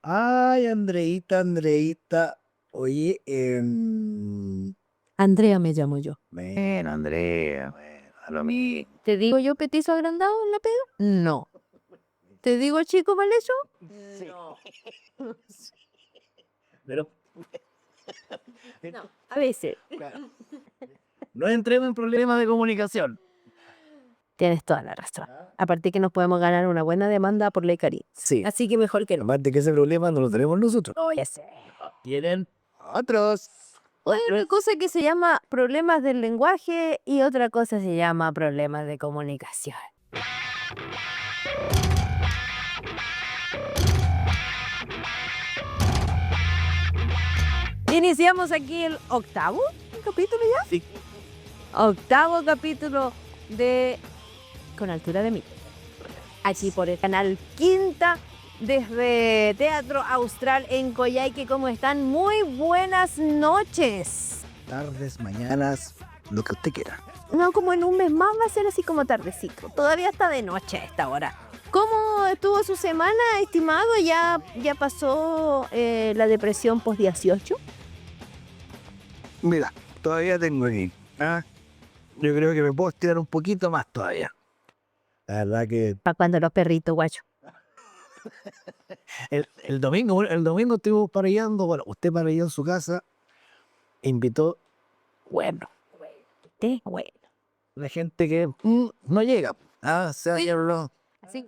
Ay, Andreita, Andreita. Oye, Andrea me llamo yo. bueno, Andrea, bueno, a lo mismo. ¿Te digo yo petizo agrandado en la pega? No. ¿Te digo chico valeso? No. Pero, No, a veces. claro, no entremos en problemas de comunicación. Tienes toda la razón. Aparte que nos podemos ganar una buena demanda por ley Cari. Sí. Así que mejor que no. Aparte que ese problema no lo tenemos nosotros. Oye, sí. Tienen otros. Una cosa que se llama problemas del lenguaje y otra cosa se llama problemas de comunicación. Iniciamos aquí el octavo capítulo ya. Sí. Octavo capítulo de Con Altura de Mí. Aquí por el canal Quinta, desde Teatro Austral en Coyhaique. ¿Cómo están? Muy buenas noches. Tardes, mañanas, lo que usted quiera. No, como en un mes más va a ser así como tardecito. Todavía está de noche a esta hora. ¿Cómo estuvo su semana, estimado? ¿Ya pasó la depresión post-18? Mira, todavía tengo aquí. Yo creo que me puedo estirar un poquito más todavía. La verdad que ¿Para cuando los perritos, guacho? el domingo estuvimos parrillando, bueno, usted parrilló en su casa, invitó, bueno, Bueno. la gente que no llega.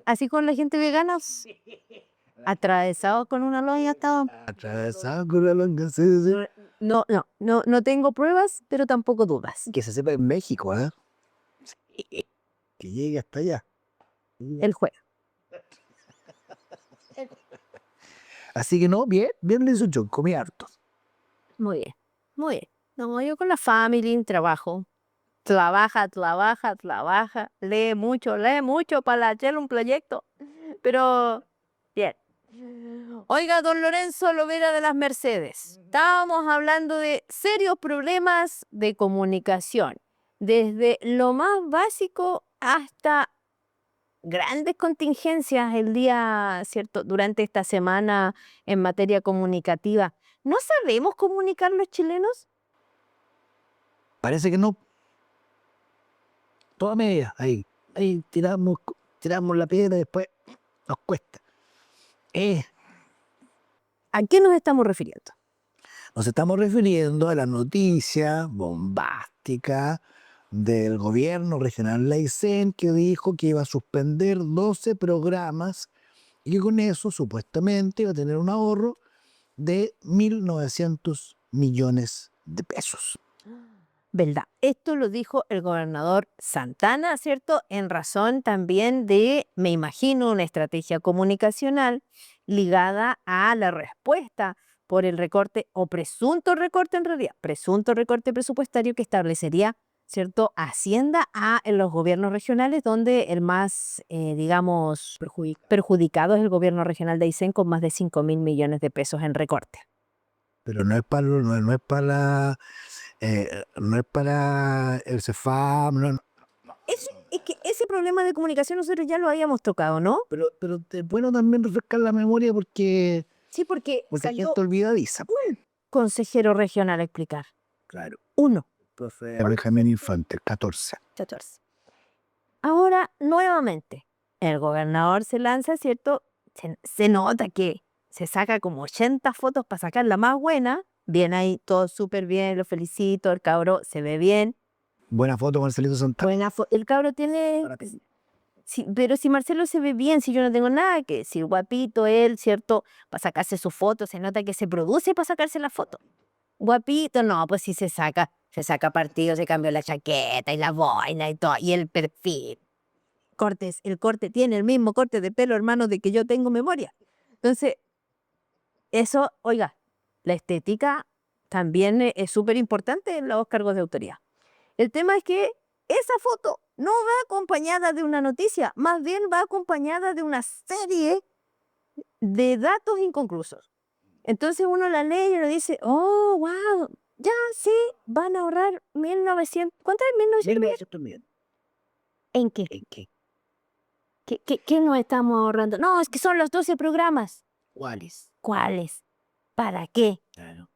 Así con la gente vegana, atravesado con una loya estaba. Atravesado con la longa, sí, sí. No tengo pruebas, pero tampoco dudas. Que se sepa en México, ¿eh? Que llegue hasta allá. El juego. Así que no, bien, bien le hizo yo, comí harto. Muy bien, muy bien. No, yo con la family, trabajo. Trabaja, lee mucho para hacer un proyecto. Pero, bien. Oiga, don Lorenzo Lovera de las Mercedes, estábamos hablando de serios problemas de comunicación, desde lo más básico hasta grandes contingencias el día, ¿cierto? Durante esta semana en materia comunicativa. ¿No sabemos comunicar los chilenos? Parece que no. Toda media, ahí tiramos la piedra y después nos cuesta. ¿A qué nos estamos refiriendo? Nos estamos refiriendo a la noticia bombástica del gobierno regional Laicén, que dijo que iba a suspender 12 programas y que con eso supuestamente iba a tener un ahorro de 1.900 millones de pesos. ¿Verdad? Esto lo dijo el gobernador Santana, ¿cierto? En razón también de, me imagino, una estrategia comunicacional ligada a la respuesta por el recorte o presunto recorte en realidad, presunto recorte presupuestario que establecería, ¿cierto?, Hacienda en los gobiernos regionales, donde el más, digamos, perjudicado es el gobierno regional de Aysén con más de 5.000 millones de pesos en recorte. Pero no es para, no es para, no es para el CEFAM, no. Es que ese problema de comunicación nosotros ya lo habíamos tocado, ¿no? Pero es bueno también refrescar la memoria porque Sí, porque hay salió gente olvidadiza. un consejero regional a explicar. Claro. Uno. Profe Benjamín Infante, 14. 14. Ahora, nuevamente, el gobernador se lanza, ¿cierto? Se nota que se saca como 80 fotos para sacar la más buena. Bien ahí, todo súper bien, lo felicito, el cabro se ve bien. Buena foto, Marcelito Santana. Buena el cabro tiene... Sí, pero si Marcelo se ve bien, si yo no tengo nada que decir, guapito él, ¿cierto? Para sacarse su foto, se nota que se produce para sacarse la foto. Guapito, no, pues sí se saca partido, se cambió la chaqueta y la boina y todo, y el perfil. Cortes, el corte tiene el mismo corte de pelo, hermano, de que yo tengo memoria. Entonces, eso, oiga, la estética también es súper importante en los cargos de autoridad. El tema es que esa foto no va acompañada de una noticia, más bien va acompañada de una serie de datos inconclusos. Entonces uno la lee y uno dice, oh, wow, ya sí, van a ahorrar 1.900. ¿Cuánto es 1.900 millones? ¿En qué? ¿En qué? ¿Qué nos estamos ahorrando? No, es que son los 12 programas. ¿Cuáles? ¿Cuáles? ¿Para qué? Claro.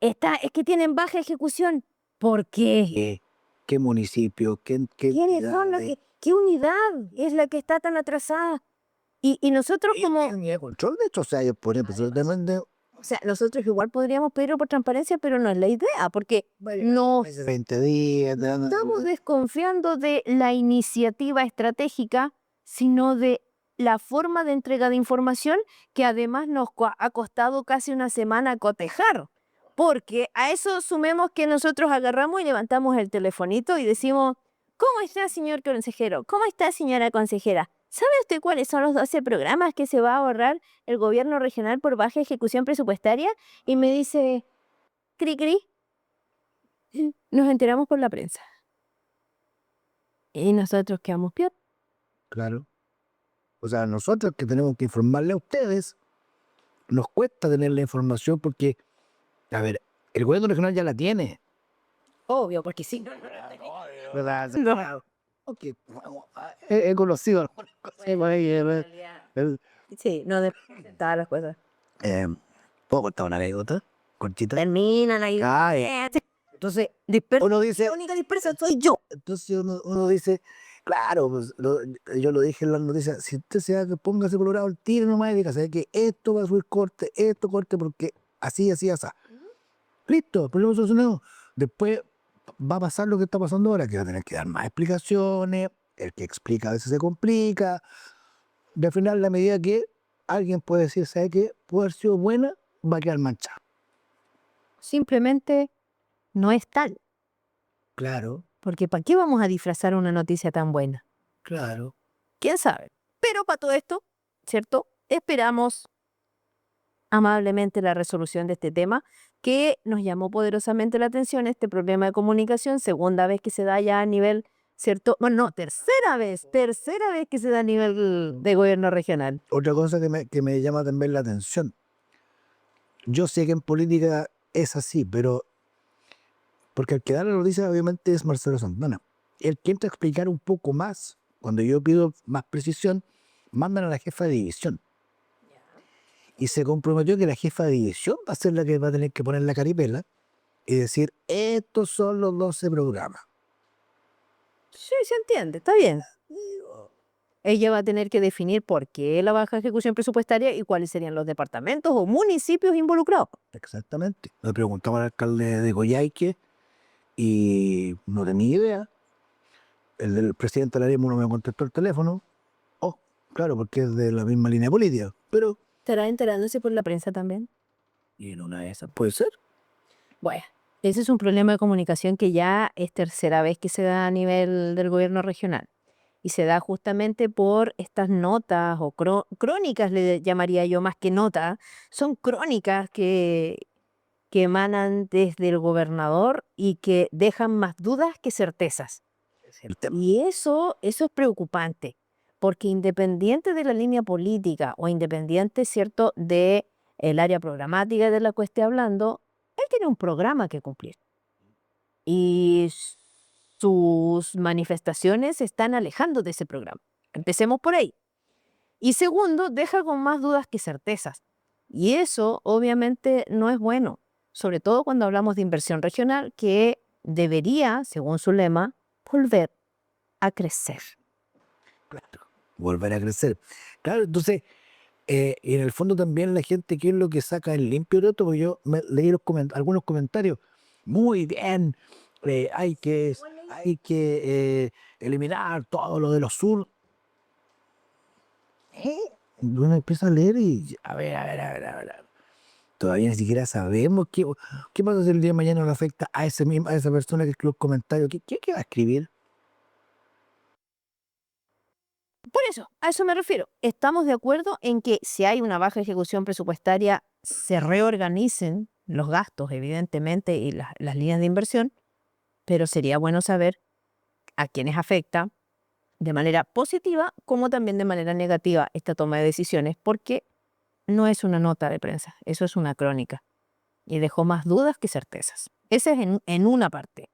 Es que tienen baja ejecución. ¿Por qué? ¿Qué municipio? ¿Qué ¿Quiénes son los entidades? qué unidad es la que está tan atrasada? Y nosotros como, Ni de control de esto, o sea, yo, por ejemplo, solamente o sea, nosotros igual podríamos pedirlo por transparencia, pero no es la idea, porque nos 20 días. estamos desconfiando de la iniciativa estratégica, sino de la forma de entrega de información que además nos ha costado casi una semana cotejar. Porque a eso sumemos que nosotros agarramos y levantamos el telefonito y decimos, ¿cómo está, señor consejero? ¿Cómo está, señora consejera? ¿Sabe usted cuáles son los 12 programas que se va a ahorrar el gobierno regional por baja ejecución presupuestaria? Y me dice, cri cri, nos enteramos por la prensa. Y nosotros quedamos peor. Claro. O sea, nosotros que tenemos que informarle a ustedes, nos cuesta tener la información porque, a ver, el gobierno regional ya la tiene. Obvio, porque sí. ¿Verdad? No. Ok, he conocido algunas cosas por ahí, Sí, no de todas las cosas. ¿puedo contar una anécdota cortita? Terminan ahí. Ah, Entonces, dispersa. uno dice, La única dispersa soy yo. entonces uno dice, claro, pues, yo lo dije en las noticias, si usted se haga, póngase colorado el tiro nomás y diga, ¿sabe qué? Esto va a subir corte, esto corte, porque así, así, así. Listo, problema solucionado. Después va a pasar lo que está pasando ahora, que va a tener que dar más explicaciones, el que explica a veces se complica. De al final, la medida que alguien puede decir, ¿sabe qué? Puede haber sido buena, va a quedar manchada. Simplemente no es tal. Claro, Porque ¿para qué vamos a disfrazar una noticia tan buena? claro. ¿Quién sabe? Pero para todo esto, ¿cierto? Esperamos amablemente la resolución de este tema que nos llamó poderosamente la atención, este problema de comunicación, segunda vez que se da ya a nivel, ¿cierto? Bueno, no, tercera vez que se da a nivel de gobierno regional. Otra cosa que me llama también la atención. Yo sé que en política es así, pero porque el que da la noticia obviamente es Marcelo Santana. El que entra a explicar un poco más, cuando yo pido más precisión, mandan a la jefa de división. Y se comprometió que la jefa de división va a ser la que va a tener que poner la caripela y decir, estos son los 12 programas. Sí, se entiende, está bien. Ella va a tener que definir por qué la baja ejecución presupuestaria y cuáles serían los departamentos o municipios involucrados. Exactamente. Le preguntamos al alcalde de Coyhaique y no tenía idea. El del presidente de la no me contestó el teléfono. Oh, claro, porque es de la misma línea política. Pero, ¿Estará enterándose por la prensa también? y en una de esas puede ser. Bueno, ese es un problema de comunicación que ya es tercera vez que se da a nivel del gobierno regional. Y se da justamente por estas notas o crónicas, le llamaría yo más que nota, son crónicas que emanan desde el gobernador y que dejan más dudas que certezas. Es el tema. Y eso es preocupante, porque independiente de la línea política o independiente, ¿cierto?, de el área programática de la que esté hablando, él tiene un programa que cumplir. Y sus manifestaciones se están alejando de ese programa. Empecemos por ahí. Y segundo, deja con más dudas que certezas. Y eso obviamente no es bueno, sobre todo cuando hablamos de inversión regional, que debería, según su lema, volver a crecer. Claro. Volver a crecer. Claro, entonces, y en el fondo también la gente, ¿qué es lo que saca en limpio de esto? Porque yo leí algunos comentarios. Muy bien, hay que eliminar todo lo de los sur. Y uno empieza a leer y, a ver, a ver, a ver, a ver. Todavía ni siquiera sabemos qué pasa si el día de mañana le afecta a a esa persona que escribió el comentario. ¿Qué va a escribir? Por eso, a eso me refiero. Estamos de acuerdo en que si hay una baja ejecución presupuestaria, se reorganicen los gastos, evidentemente, y las líneas de inversión, pero sería bueno saber a quiénes afecta de manera positiva como también de manera negativa esta toma de decisiones, porque no es una nota de prensa, eso es una crónica y dejó más dudas que certezas. Ese es en una parte.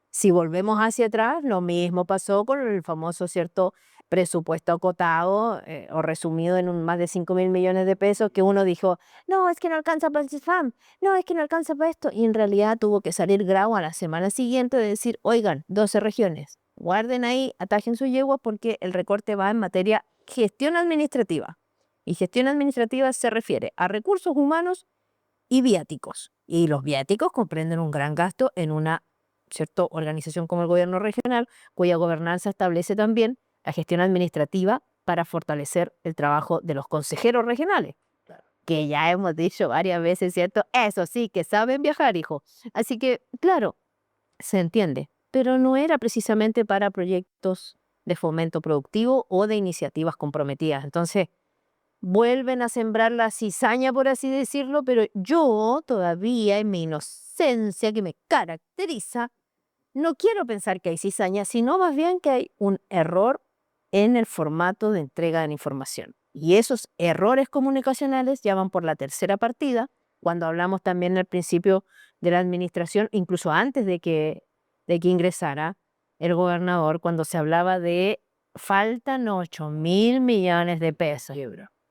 Si volvemos hacia atrás, lo mismo pasó con el famoso, ¿cierto? presupuesto acotado o resumido en más de 5.000 millones de pesos, que uno dijo, no, es que no alcanza para el CISFAM, no, es que no alcanza para esto. Y en realidad tuvo que salir Grau a la semana siguiente de decir, oigan, 12 regiones, guarden ahí, atajen su yegua porque el recorte va en materia gestión administrativa. Y gestión administrativa se refiere a recursos humanos y viáticos. Y los viáticos comprenden un gran gasto en una cierta organización como el gobierno regional, cuya gobernanza establece también la gestión administrativa para fortalecer el trabajo de los consejeros regionales, que ya hemos dicho varias veces, ¿cierto? Eso sí, que saben viajar, hijo. Así que, claro, se entiende, pero no era precisamente para proyectos de fomento productivo o de iniciativas comprometidas. Entonces, vuelven a sembrar la cizaña, por así decirlo, pero yo todavía en mi inocencia que me caracteriza, no quiero pensar que hay cizaña, sino más bien que hay un error en el formato de entrega de la información. Y esos errores comunicacionales ya van por la tercera partida, cuando hablamos también al principio de la administración, incluso antes de que ingresara el gobernador, cuando se hablaba de faltan 8.000 millones de pesos,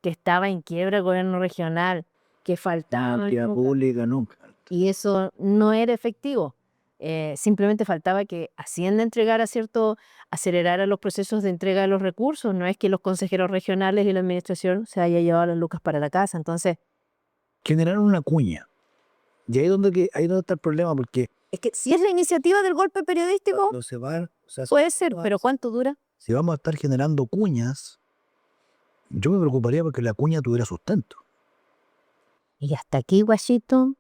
que estaba en quiebra el gobierno regional, que faltaba pública nunca. y eso no era efectivo. Simplemente faltaba que Hacienda entregara acelerara los procesos de entrega de los recursos. No es que los consejeros regionales y la administración se haya llevado las lucas para la casa. Entonces, Generaron una cuña. Y ahí ahí donde está el problema, porque es que si es la iniciativa del golpe periodístico, cuando se van, o sea, puede ser, pero ¿cuánto dura? si vamos a estar generando cuñas, yo me preocuparía porque la cuña tuviera sustento Y hasta aquí, Washington.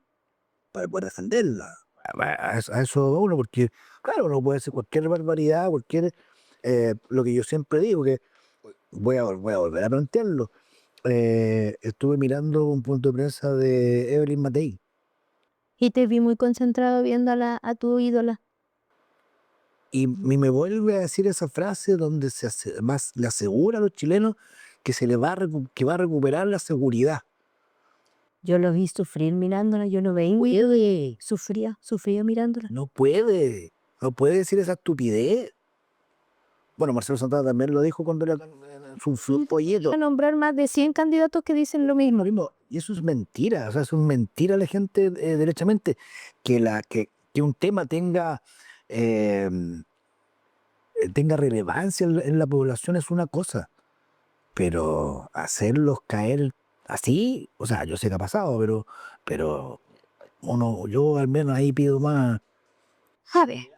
para poder defenderla. A eso va uno, porque, claro, uno puede decir cualquier barbaridad, lo que yo siempre digo, que voy a volver a plantearlo. Estuve mirando un punto de prensa de Evelyn Matei. Y te vi muy concentrado viendo a tu ídola. Y me vuelve a decir esa frase donde más le asegura a los chilenos que que va a recuperar la seguridad. Yo lo vi sufrir mirándola, yo lo veía. Sufría mirándola. No puede decir esa estupidez. Bueno, Marcelo Santana también lo dijo cuando en su folleto. A nombrar más de 100 candidatos que dicen lo mismo. Y eso es mentira, o sea, es mentira a la gente derechamente. Que un tema eh, tenga relevancia en la población es una cosa, pero hacerlos caer así, o sea, yo sé que ha pasado, pero yo al menos ahí pido más. A ver,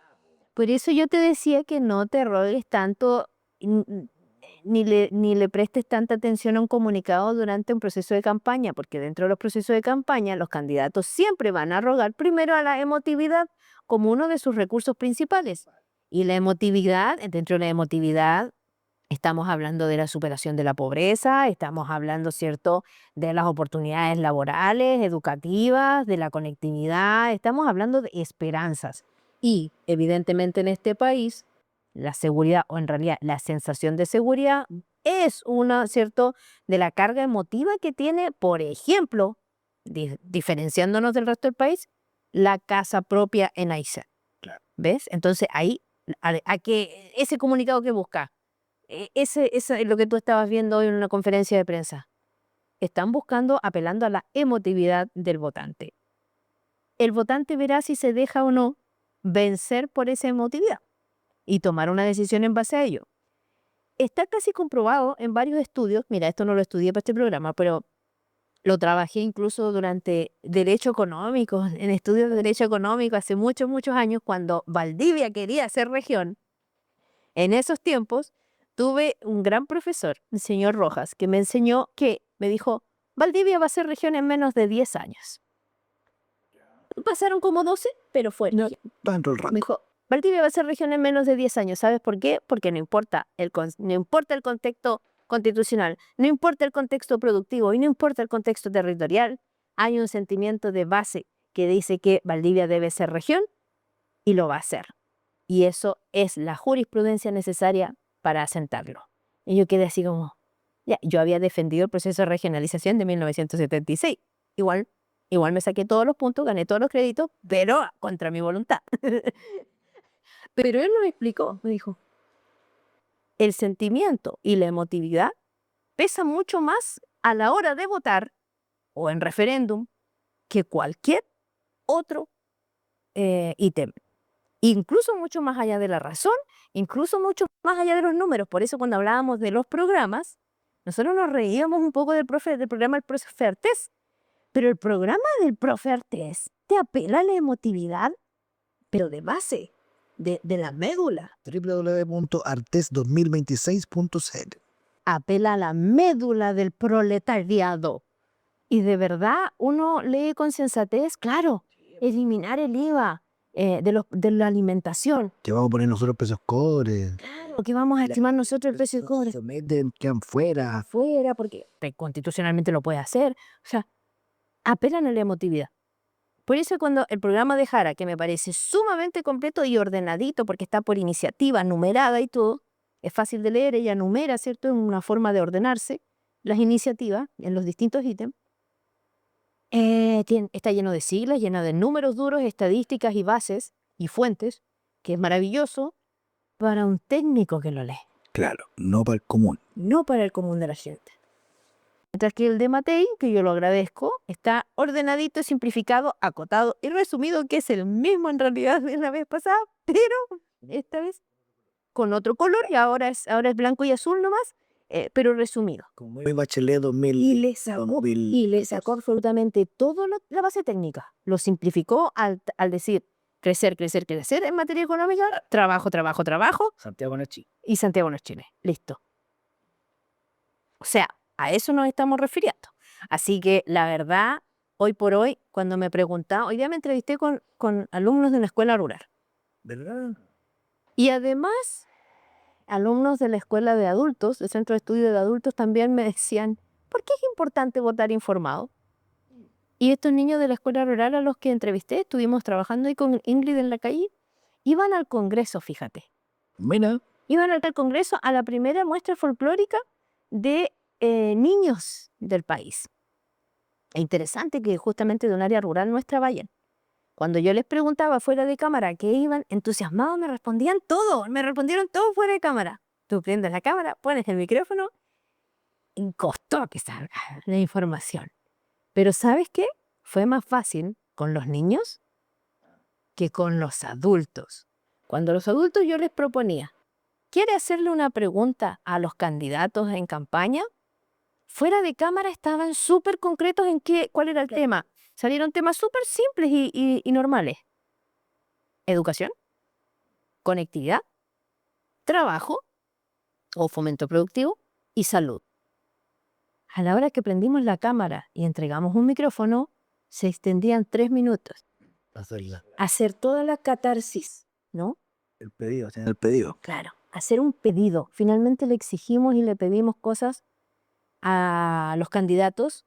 por eso yo te decía que no te rogues tanto, ni le prestes tanta atención a un comunicado durante un proceso de campaña, porque dentro de los procesos de campaña los candidatos siempre van a rogar primero a la emotividad como uno de sus recursos principales. Y la emotividad, dentro de la emotividad, estamos hablando de la superación de la pobreza, estamos hablando, ¿cierto?, de las oportunidades laborales, educativas, de la conectividad, estamos hablando de esperanzas. Y evidentemente en este país, la seguridad, o en realidad la sensación de seguridad, es una, ¿cierto?, de la carga emotiva que tiene, por ejemplo, diferenciándonos del resto del país, la casa propia en Aysén. Claro. ¿Ves? Entonces ahí, a que ese comunicado que busca, ese es lo que tú estabas viendo hoy en una conferencia de prensa. Están buscando, apelando a la emotividad del votante. El votante verá si se deja o no vencer por esa emotividad y tomar una decisión en base a ello. Está casi comprobado en varios estudios, mira, esto no lo estudié para este programa, pero lo trabajé incluso durante Derecho Económico, en estudios de Derecho Económico hace muchos, muchos años, cuando Valdivia quería ser región. En esos tiempos tuve un gran profesor, el señor Rojas, que me dijo, Valdivia va a ser región en menos de 10 años. Pasaron como 12, pero fue región. Me dijo, Valdivia va a ser región en menos de 10 años. ¿Sabes por qué? Porque no importa no importa el contexto constitucional, no importa el contexto productivo y no importa el contexto territorial. Hay un sentimiento de base que dice que Valdivia debe ser región y lo va a ser. Y eso es la jurisprudencia necesaria para asentarlo. Y yo quedé así como, ya, yo había defendido el proceso de regionalización de 1976. Igual me saqué todos los puntos, gané todos los créditos, pero contra mi voluntad. Pero él me explicó, me dijo, el sentimiento y la emotividad pesan mucho más a la hora de votar o en referéndum que cualquier otro ítem. Incluso mucho más allá de la razón, incluso mucho más allá de los números. Por eso cuando hablábamos de los programas, nosotros nos reíamos un poco del programa del profe Artés, pero el programa del profe Artés te apela a la emotividad, pero de base, de la médula. www.artes2026.cl. Apela a la médula del proletariado. Y de verdad uno lee con sensatez, claro, eliminar el IVA de la alimentación. Que vamos a poner nosotros precios cobre. Claro, que vamos a estimar nosotros el precio de cobre. Se meten, quedan fuera. Afuera, porque constitucionalmente lo puede hacer. O sea, apelan a la emotividad. Por eso cuando el programa de Jara, que me parece sumamente completo y ordenadito, porque está por iniciativa, numerada y todo, es fácil de leer, ella numera, ¿cierto? Es una forma de ordenarse las iniciativas en los distintos ítems. Está lleno de siglas, lleno de números duros, estadísticas y bases y fuentes, que es maravilloso para un técnico que lo lee. Claro, no para el común. No para el común de la gente. Mientras que el de Matei, que yo lo agradezco, está ordenadito, simplificado, acotado y resumido, que es el mismo en realidad de la vez pasada, pero esta vez con otro color y ahora es blanco y azul nomás, pero resumido. Como muy Bachelet 2000. Y le sacó absolutamente toda la base técnica. Lo simplificó al decir crecer, crecer, crecer en materia económica, trabajo, trabajo, trabajo. Santiago no es Chile. Y Santiago no es Chile. Listo. O sea, a eso nos estamos refiriendo. Así que la verdad, hoy por hoy, cuando me preguntaban, hoy día me entrevisté con alumnos de la escuela rural. ¿Verdad? Y además, alumnos de la escuela de adultos, del centro de estudio de adultos, también me decían, ¿por qué es importante votar informado? Y estos niños de la escuela rural a los que entrevisté, estuvimos trabajando ahí con Ingrid en la calle, iban al congreso, fíjate. Mira. Iban al congreso a la primera muestra folclórica de niños del país. Es interesante que justamente de un área rural nuestra vayan. Cuando yo les preguntaba fuera de cámara a qué iban, entusiasmados me respondían todo, me respondieron todo fuera de cámara. Tú prendes la cámara, pones el micrófono y costó que salga la información. Pero ¿sabes qué? Fue más fácil con los niños que con los adultos. Cuando los adultos yo les proponía, ¿quiere hacerle una pregunta a los candidatos en campaña? Fuera de cámara estaban súper concretos en cuál era el tema. Salieron temas súper simples y normales. Educación, conectividad, trabajo o fomento productivo y salud. A la hora que prendimos la cámara y entregamos un micrófono, se extendían 3 minutos. Hacer toda la catarsis, ¿no? El pedido, hacer el pedido. Claro, hacer un pedido. Finalmente le exigimos y le pedimos cosas a los candidatos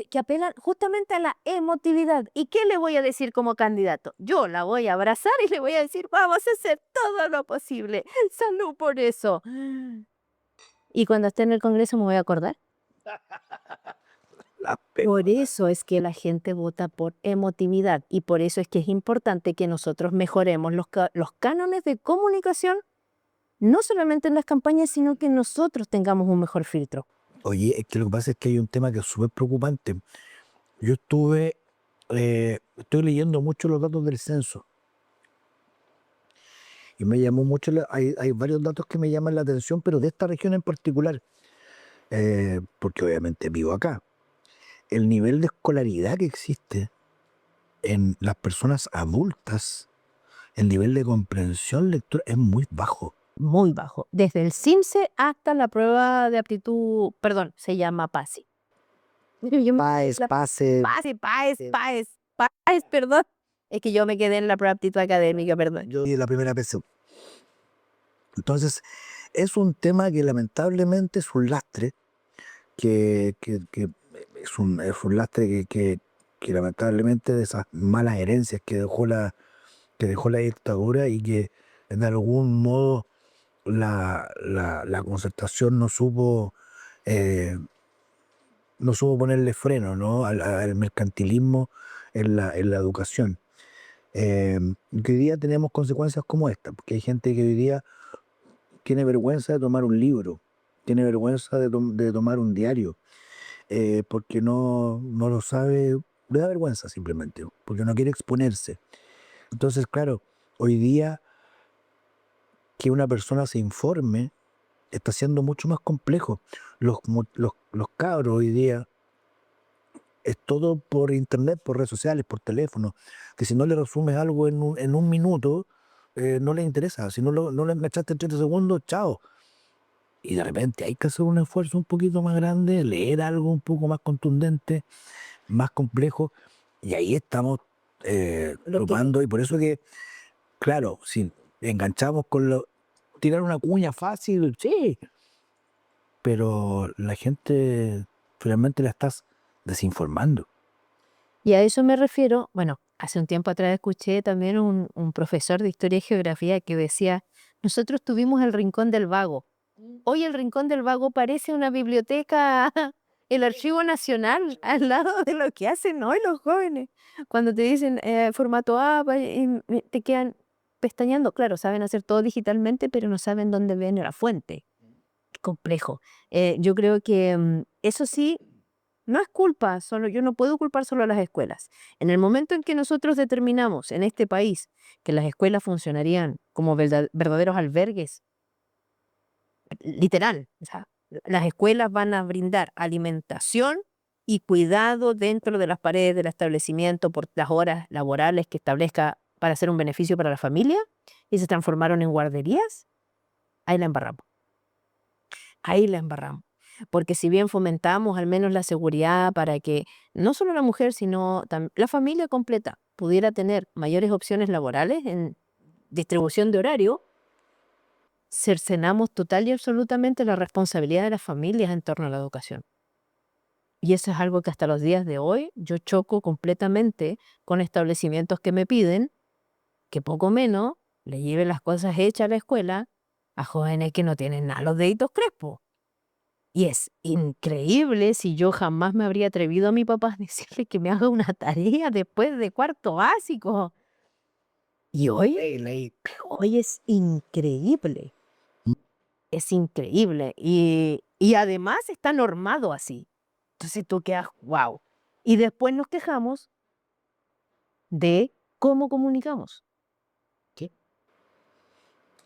que apelan justamente a la emotividad. ¿Y qué le voy a decir como candidato? Yo la voy a abrazar y le voy a decir, vamos a hacer todo lo posible. Salud por eso. Y cuando esté en el Congreso me voy a acordar. Por eso es que la gente vota por emotividad y por eso es que es importante que nosotros mejoremos los cánones de comunicación, no solamente en las campañas, sino que nosotros tengamos un mejor filtro. Oye, es que lo que pasa es que hay un tema que es súper preocupante. Yo estoy leyendo mucho los datos del censo. Y me llamó mucho, hay varios datos que me llaman la atención, pero de esta región en particular, porque obviamente vivo acá. El nivel de escolaridad que existe en las personas adultas, el nivel de comprensión lectora es muy bajo. Muy bajo. Desde el CIMSE hasta la prueba de aptitud, perdón, se llama PASI. PAES, perdón. Es que yo me quedé en la prueba de aptitud académica, perdón. Yo di la primera PSU. Entonces, es un tema que lamentablemente es un lastre, que es un lastre que lamentablemente de esas malas herencias que dejó la dictadura y que de algún modo la concertación no supo ponerle freno, ¿no? al mercantilismo en la educación. Que hoy día tenemos consecuencias como esta, porque hay gente que hoy día tiene vergüenza de tomar un libro, tiene vergüenza de tomar un diario, porque no lo sabe, le da vergüenza simplemente, porque no quiere exponerse. Entonces, claro, hoy día que una persona se informe está siendo mucho más complejo. Los cabros hoy día es todo por internet, por redes sociales, por teléfono, que si no le resumes algo en un minuto, no le interesa. Si no le enganchaste en 30 segundos, chao. Y de repente hay que hacer un esfuerzo un poquito más grande, leer algo un poco más contundente, más complejo, y ahí estamos Lo que, tomando, y por eso que, claro, si enganchamos con tirar una cuña fácil, sí, pero la gente finalmente la estás desinformando. y a eso me refiero, bueno, hace un tiempo atrás escuché también un profesor de historia y geografía que decía, nosotros tuvimos el Rincón del Vago. Hoy el Rincón del Vago parece una biblioteca, el Archivo Nacional, al lado de lo que hacen hoy los jóvenes. Cuando te dicen formato A, te quedan pestañeando. Claro, saben hacer todo digitalmente, pero no saben dónde viene la fuente. Complejo. Yo creo que eso sí, no es culpa, solo, yo no puedo culpar solo a las escuelas. En el momento en que nosotros determinamos en este país que las escuelas funcionarían como verdaderos albergues, literal, o sea, las escuelas van a brindar alimentación y cuidado dentro de las paredes del establecimiento por las horas laborales que establezca para hacer un beneficio para la familia y se transformaron en guarderías, ahí la embarramos. Ahí la embarramos. Porque si bien fomentamos al menos la seguridad para que no solo la mujer, sino la familia completa pudiera tener mayores opciones laborales en distribución de horario, cercenamos total y absolutamente la responsabilidad de las familias en torno a la educación. Y eso es algo que hasta los días de hoy yo choco completamente con establecimientos que me piden que poco menos le lleven las cosas hechas a la escuela a jóvenes que no tienen nada los deditos crespos. Y es increíble si yo jamás me habría atrevido a mi papá a decirle que me haga una tarea después de cuarto básico. Y hoy es increíble. Es increíble. Y además está normado así. Entonces tú quedas, wow. Y después nos quejamos de cómo comunicamos. ¿Qué?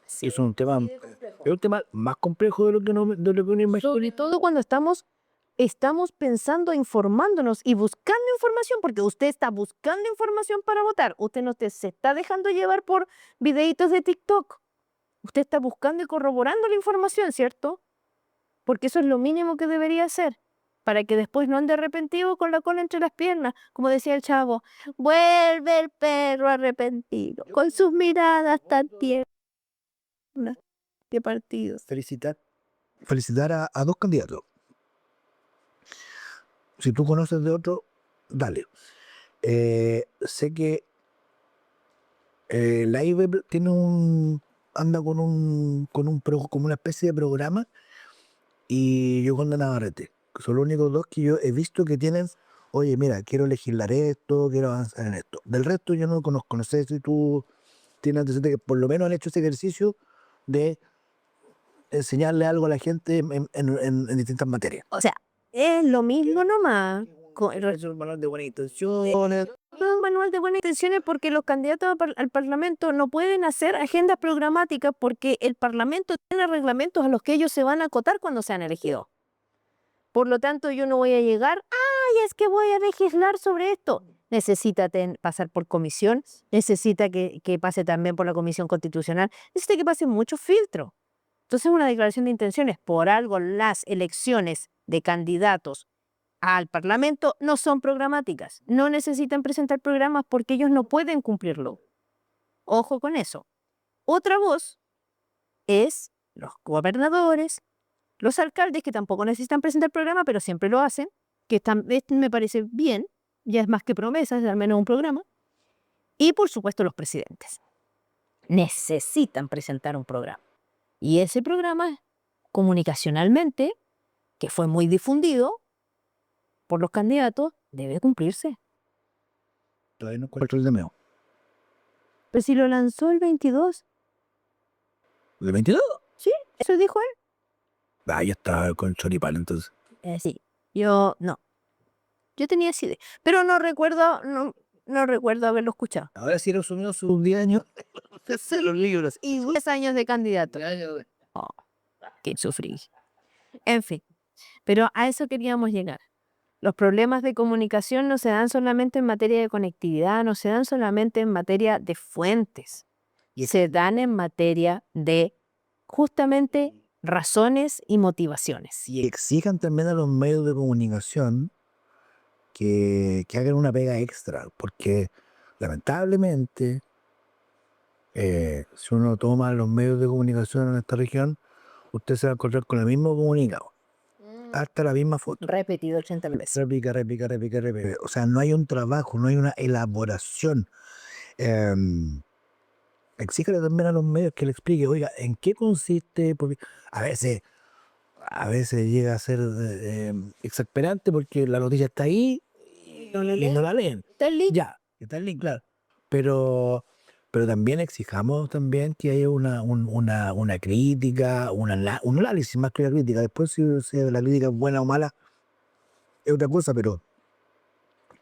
Sí, Es un tema, así de complejo. es un tema más complejo de lo que uno imagina. Sobre todo cuando estamos pensando, informándonos y buscando información, porque usted está buscando información para votar. Usted no se está dejando llevar por videitos de TikTok. Usted está buscando y corroborando la información, ¿cierto? Porque eso es lo mínimo que debería hacer, para que después no ande arrepentido con la cola entre las piernas, como decía el chavo. Vuelve el perro arrepentido, con sus miradas tan tiernas. ¿Qué partido? Felicitar a dos candidatos. Si tú conoces de otro, dale. Sé que la IBE anda como una especie de programa, y yo con Navarrete, que son los únicos dos que yo he visto que tienen, oye, mira, quiero legislar esto, quiero avanzar en esto. Del resto yo no lo conozco, no sé si tú tienes antecedentes que por lo menos han hecho ese ejercicio de enseñarle algo a la gente en distintas materias. O sea, es lo mismo nomás. Es un manual de buenas intenciones. Es un manual de buenas intenciones porque los candidatos al Parlamento no pueden hacer agendas programáticas porque el Parlamento tiene reglamentos a los que ellos se van a acotar cuando sean elegidos. Por lo tanto, yo no voy a llegar, ay, es que voy a legislar sobre esto. Necesita pasar por comisión, necesita que pase también por la Comisión Constitucional, necesita que pase muchos filtros. Entonces, una declaración de intenciones, por algo las elecciones de candidatos al Parlamento no son programáticas, no necesitan presentar programas porque ellos no pueden cumplirlo. Ojo con eso. Otra voz es los gobernadores, los alcaldes, que tampoco necesitan presentar programa, pero siempre lo hacen, que me parece bien, ya es más que promesa, es al menos un programa. Y por supuesto los presidentes. Necesitan presentar un programa. Y ese programa, comunicacionalmente, que fue muy difundido por los candidatos, debe cumplirse. Todavía no encuentro el de Meo. Pero si lo lanzó el 22, ¿El 22? sí, ¿Eso dijo él? Ah, ya estaba con choripán, entonces. Sí. Yo no. Yo tenía esa idea. Pero no recuerdo, no recuerdo haberlo escuchado. Ahora sí resumió sus 10 años de hacer los libros. Y 10 años de candidato. Oh, qué sufrí. En fin. Pero a eso queríamos llegar. Los problemas de comunicación no se dan solamente en materia de conectividad, no se dan solamente en materia de fuentes, se dan en materia de justamente razones y motivaciones. Y exijan también a los medios de comunicación que hagan una pega extra, porque lamentablemente, si uno toma los medios de comunicación en esta región, usted se va a encontrar con el mismo comunicado, hasta la misma foto. Repetido 80 veces. Réplica, réplica, réplica, réplica. O sea, no hay un trabajo, no hay una elaboración. Exíjale también a los medios que le explique, oiga, ¿en qué consiste? Porque a veces, a veces llega a ser exasperante porque la noticia está ahí y no la leen. Está el link. Ya, está el link, claro. Pero, pero también exijamos también que haya una crítica, un análisis más que la crítica. Después si la crítica es buena o mala es otra cosa, pero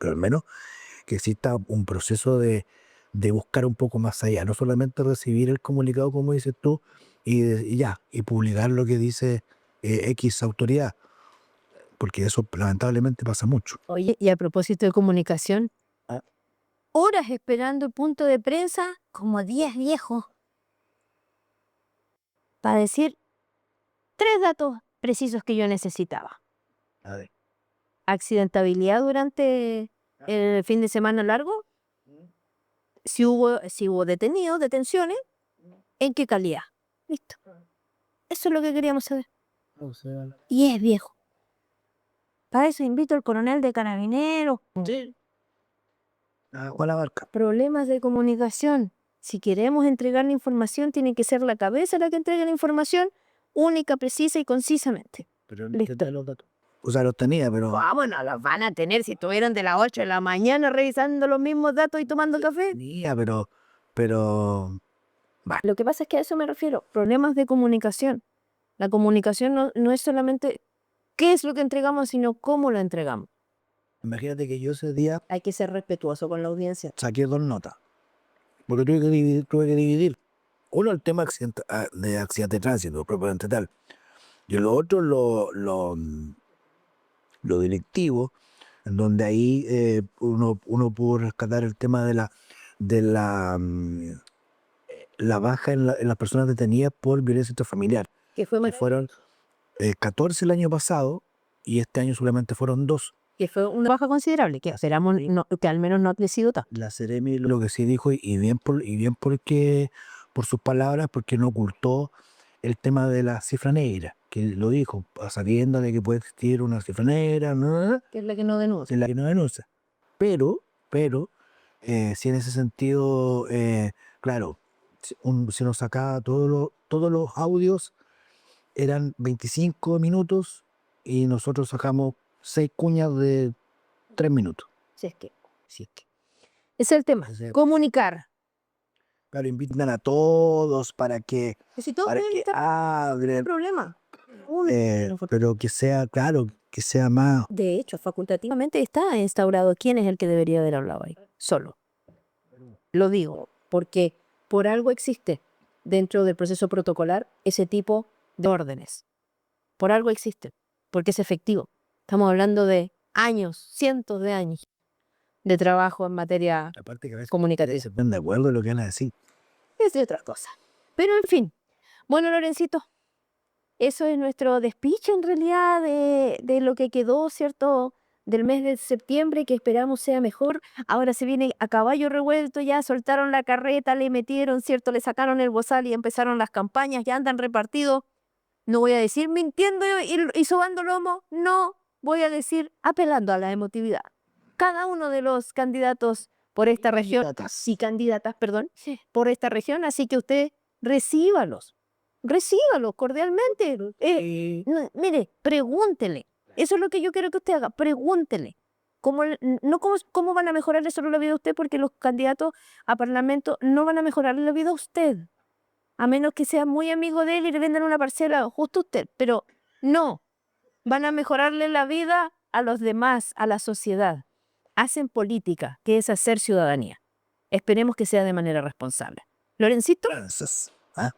al menos que exista un proceso de buscar un poco más allá, no solamente recibir el comunicado, como dices tú, y ya, y publicar lo que dice X autoridad, porque eso lamentablemente pasa mucho. Oye, y a propósito de comunicación, Ah. horas esperando el punto de prensa, como 10 viejos, para decir 3 datos precisos que yo necesitaba. A ver. Accidentabilidad durante el fin de semana largo, si hubo detenidos, detenciones, en qué calidad. Listo. Eso es lo que queríamos saber. Y es viejo. Para eso invito al coronel de Carabineros. Sí. Juan Abarca. Problemas de comunicación. Si queremos entregar la información, tiene que ser la cabeza la que entregue la información, única, precisa y concisamente. Pero Listo. ¿qué tal los datos? O sea, los tenía, pero Bueno, los van a tener si estuvieran de las 8 de la mañana revisando los mismos datos y tomando café. tenía, pero Lo que pasa es que a eso me refiero, problemas de comunicación. La comunicación no es solamente qué es lo que entregamos, sino cómo lo entregamos. imagínate que yo ese día Hay que ser respetuoso con la audiencia. saqué 2 notas, porque tuve que dividir. Uno, el tema de accidente de tránsito, propiamente tal. Y lo otro, lo delictivo, en donde ahí uno pudo rescatar el tema de la baja en las personas detenidas por violencia intrafamiliar, Que fue, que fueron 14 el año pasado y este año solamente fueron 2. que fue una baja considerable, que esperamos que al menos no ha crecido tanto. La Seremi lo que sí dijo, y bien por sus palabras, porque no ocultó el tema de la cifra negra, que lo dijo, a sabiendo de que puede existir una cifra negra, Que es la que no denuncia. en la que no denuncia. Pero, si en ese sentido, claro, si nos sacaba todos los audios, eran 25 minutos y nosotros sacamos 6 cuñas de 3 minutos. Si es que. Ese es el tema. Ese- Comunicar. Claro, invitan a todos para que Si todos pueden estar, hablen, problema. pero que sea, claro, que sea más. De hecho, facultativamente está instaurado quién es el que debería haber hablado ahí. Solo. Lo digo porque por algo existe dentro del proceso protocolar ese tipo de órdenes. Por algo existen, porque es efectivo. Estamos hablando de años, cientos de años de trabajo en materia Aparte que a veces comunicativa. se ponen de acuerdo en lo que van a decir. Es de otra cosa. Pero en fin. Bueno, Lorencito, eso es nuestro despiche en realidad de lo que quedó, ¿cierto? Del mes de septiembre, que esperamos sea mejor. Ahora se viene a caballo revuelto, ya soltaron la carreta, le metieron, ¿cierto? Le sacaron el bozal y empezaron las campañas, ya andan repartidos. No voy a decir mintiendo y sobando lomo, no, voy a decir apelando a la emotividad. Cada uno de los candidatos por esta región, sí, candidatas, perdón, por esta región, así que usted recíbalos cordialmente. Mire, pregúntele. Eso es lo que yo quiero que usted haga, pregúntele. No cómo van a mejorarle solo la vida a usted, porque los candidatos a parlamento no van a mejorarle la vida a usted. a menos que sea muy amigo de él y le vendan una parcela justo a usted. Pero no, van a mejorarle la vida a los demás, a la sociedad. Hacen política, que es hacer ciudadanía. Esperemos que sea de manera responsable. ¿Lorencito? Tranzas. ¿Ah?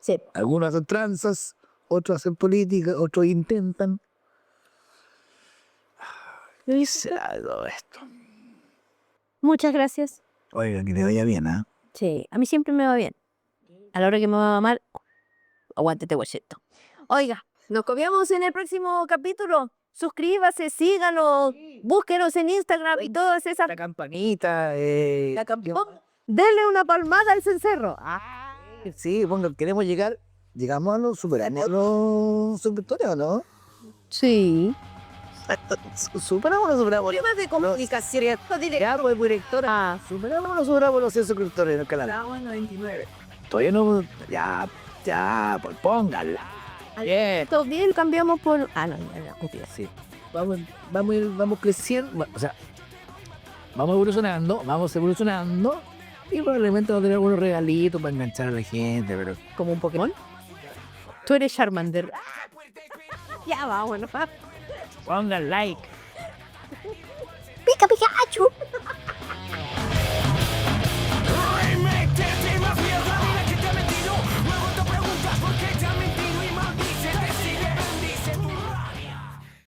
Sí. Algunos hacen tranzas, otros hacen política, otros intentan. ¿Qué será todo esto? Muchas gracias. Oiga, que le vaya bien, ¿ah? Sí, a mí siempre me va bien. A la hora que me va mal, aguántete, guachito. Oiga, nos copiamos en el próximo capítulo. Suscríbase, síganos, búsquenos en Instagram y todas esas. La campanita. Denle una palmada al cencerro. Sí, bueno, queremos llegar. Llegamos a los superamos a los suscriptores, ¿o no? Sí. Superamos los superamos. Temas de comunicación. Ya, pues, directora. Superamos los superamos los 100 suscriptores en el canal. Estamos en 99. Todavía no. Ya, pues póngala. Bien. Todo bien, cambiamos por. Ah, no, ya. Sí. Vamos creciendo. O sea, vamos evolucionando. Y probablemente vamos a tener algunos regalitos para enganchar a la gente, pero. ¿Como un Pokémon? Tú eres Charmander. Ya, vámonos. Pongan like. Pica, Pikachu.